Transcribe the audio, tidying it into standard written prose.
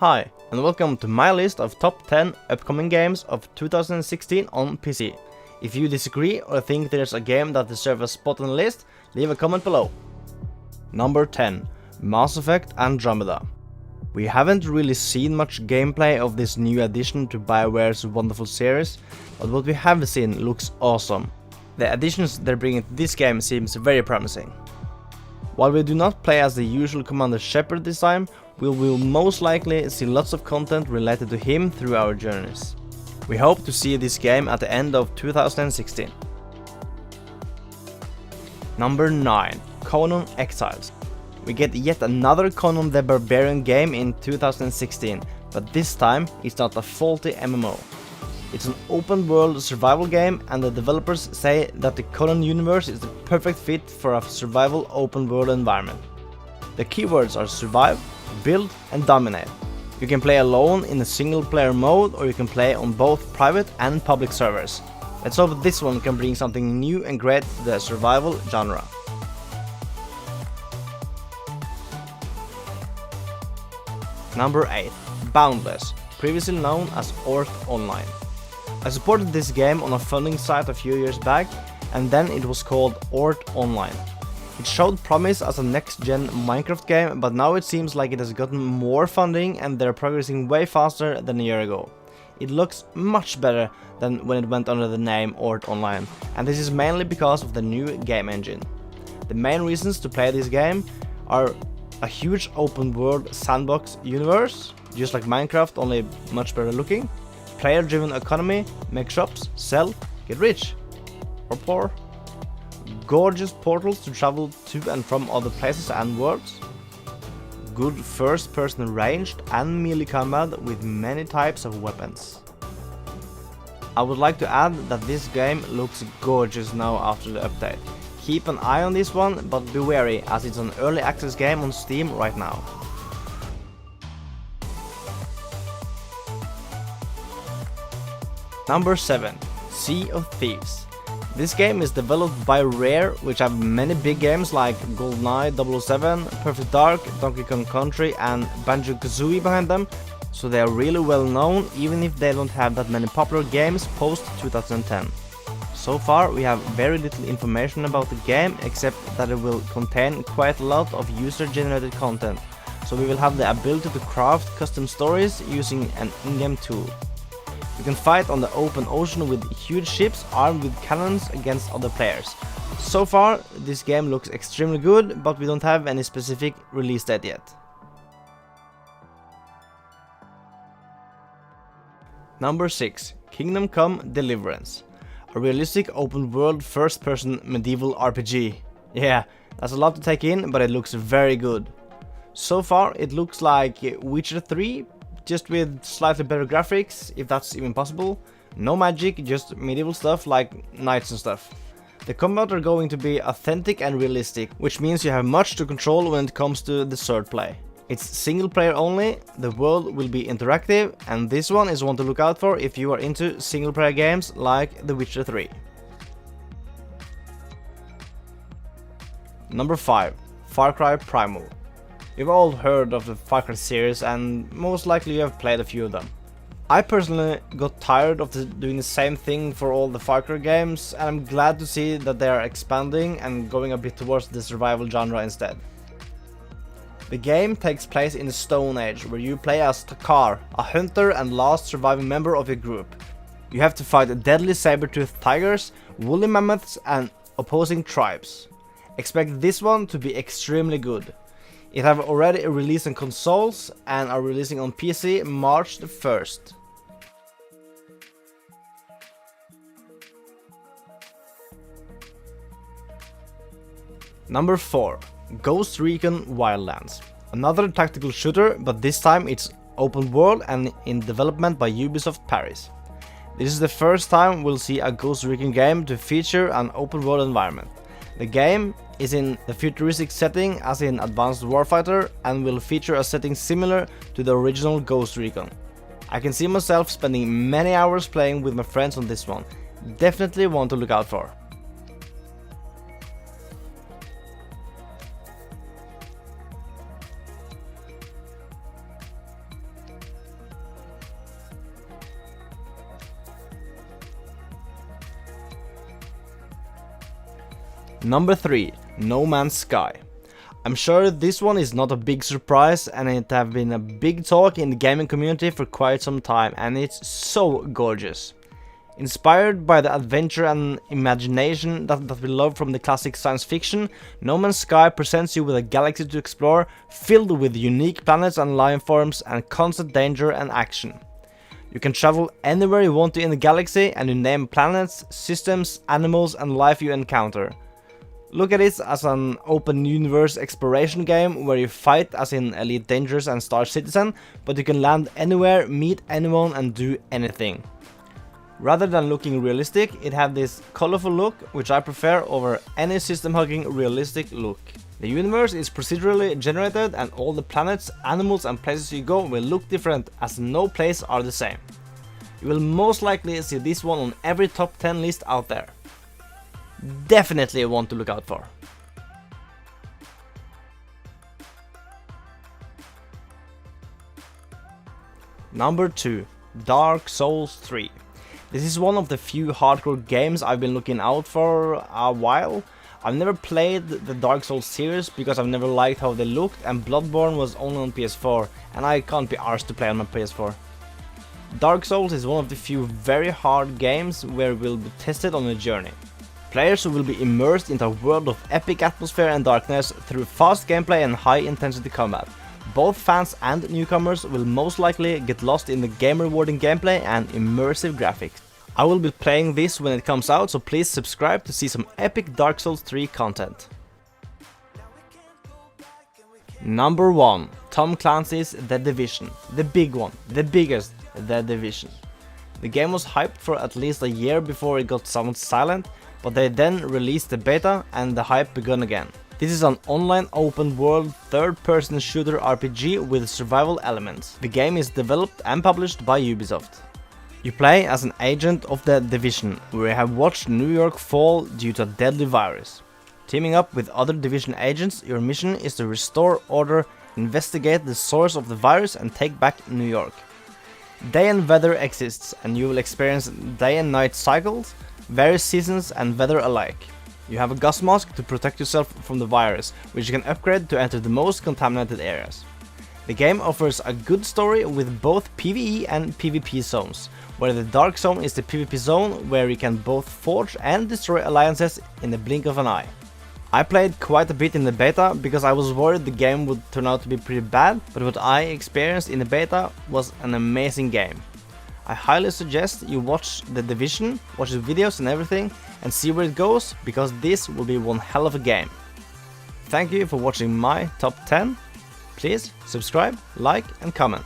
Hi, and welcome to my list of top 10 upcoming games of 2016 on PC. If you disagree or think there's a game that deserves a spot on the list, leave a comment below. Number 10. Mass Effect Andromeda. We haven't really seen much gameplay of this new addition to BioWare's wonderful series, but what we have seen looks awesome. The additions they're bringing to this game seems very promising. While we do not play as the usual Commander Shepard this time, we will most likely see lots of content related to him through our journeys. We hope to see this game at the end of 2016. Number 9. Conan Exiles. We get yet another Conan the Barbarian game in 2016, but this time it's not a faulty MMO. It's an open world survival game, and the developers say that the Conan universe is the perfect fit for a survival open world environment. The keywords are survive, build and dominate. You can play alone in a single player mode, or you can play on both private and public servers. Let's hope this one can bring something new and great to the survival genre. Number 8. Boundless, previously known as Orc Online. I supported this game on a funding site a few years back, and then it was called Orc Online. It showed promise as a next-gen Minecraft game, but now it seems like it has gotten more funding and they're progressing way faster than a year ago. It looks much better than when it went under the name Orc Online, and this is mainly because of the new game engine. The main reasons to play this game are a huge open world sandbox universe, just like Minecraft, only much better looking, player-driven economy, make shops, sell, get rich, or poor, gorgeous portals to travel to and from other places and worlds, good first-person ranged and melee combat with many types of weapons. I would like to add that this game looks gorgeous now after the update. Keep an eye on this one, but be wary as it's an early access game on Steam right now. Number 7. Sea of Thieves. This game is developed by Rare, which have many big games like GoldenEye 007, Perfect Dark, Donkey Kong Country and Banjo-Kazooie behind them, so they are really well known even if they don't have that many popular games post 2010. So far we have very little information about the game, except that it will contain quite a lot of user-generated content, so we will have the ability to craft custom stories using an in-game tool. You can fight on the open ocean with huge ships armed with cannons against other players. So far, this game looks extremely good, but we don't have any specific release date yet. Number 6. Kingdom Come Deliverance. A realistic open world first-person medieval RPG. Yeah, that's a lot to take in, but it looks very good. So far, it looks like Witcher 3, just with slightly better graphics, if that's even possible. No magic, just medieval stuff like knights and stuff. The combat are going to be authentic and realistic, which means you have much to control when it comes to the sword play. It's single player only, the world will be interactive, and this one is one to look out for if you are into single player games like The Witcher 3. Number 5. Far Cry Primal. You've all heard of the Far Cry series, and most likely you have played a few of them. I personally got tired of doing the same thing for all the Far Cry games, and I'm glad to see that they are expanding and going a bit towards the survival genre instead. The game takes place in the Stone Age, where you play as Takar, a hunter and last surviving member of your group. You have to fight deadly saber-toothed tigers, woolly mammoths and opposing tribes. Expect this one to be extremely good. It have already released on consoles and are releasing on PC March the 1st. Number 4. Ghost Recon Wildlands. Another tactical shooter, but this time it's open world and in development by Ubisoft Paris. This is the first time we'll see a Ghost Recon game to feature an open world environment. The game is in the futuristic setting as in Advanced Warfighter and will feature a setting similar to the original Ghost Recon. I can see myself spending many hours playing with my friends on this one. Definitely one to look out for. Number 3. No Man's Sky. I'm sure this one is not a big surprise, and it have been a big talk in the gaming community for quite some time, and it's so gorgeous. Inspired by the adventure and imagination that we love from the classic science fiction, No Man's Sky presents you with a galaxy to explore, filled with unique planets and life forms and constant danger and action. You can travel anywhere you want to in the galaxy, and you name planets, systems, animals and life you encounter. Look at it as an open universe exploration game where you fight as in Elite Dangerous and Star Citizen, but you can land anywhere, meet anyone and do anything. Rather than looking realistic, it had this colorful look, which I prefer over any system-hugging realistic look. The universe is procedurally generated, and all the planets, animals and places you go will look different, as no place are the same. You will most likely see this one on every top 10 list out there. Definitely one to look out for. Number 2. Dark Souls 3. This is one of the few hardcore games I've been looking out for a while. I've never played the Dark Souls series because I've never liked how they looked, and Bloodborne was only on PS4 and I can't be arsed to play on my PS4. Dark Souls is one of the few very hard games where we'll be tested on a journey. Players will be immersed into a world of epic atmosphere and darkness through fast gameplay and high intensity combat. Both fans and newcomers will most likely get lost in the game-rewarding gameplay and immersive graphics. I will be playing this when it comes out, so please subscribe to see some epic Dark Souls 3 content. Number 1. Tom Clancy's The Division. The big one, the biggest, The Division. The game was hyped for at least a year before it got somewhat silent, but they then released the beta and the hype began again. This is an online open world third-person shooter RPG with survival elements. The game is developed and published by Ubisoft. You play as an agent of the Division, where you have watched New York fall due to a deadly virus. Teaming up with other Division agents, your mission is to restore order, investigate the source of the virus and take back New York. Day and weather exists, and you will experience day and night cycles, various seasons and weather alike. You have a gas mask to protect yourself from the virus, which you can upgrade to enter the most contaminated areas. The game offers a good story with both PvE and PvP zones, where the Dark Zone is the PvP zone where you can both forge and destroy alliances in the blink of an eye. I played quite a bit in the beta because I was worried the game would turn out to be pretty bad, but what I experienced in the beta was an amazing game. I highly suggest you watch The Division, watch the videos and everything, and see where it goes, because this will be one hell of a game. Thank you for watching my top 10. Please subscribe, like and comment.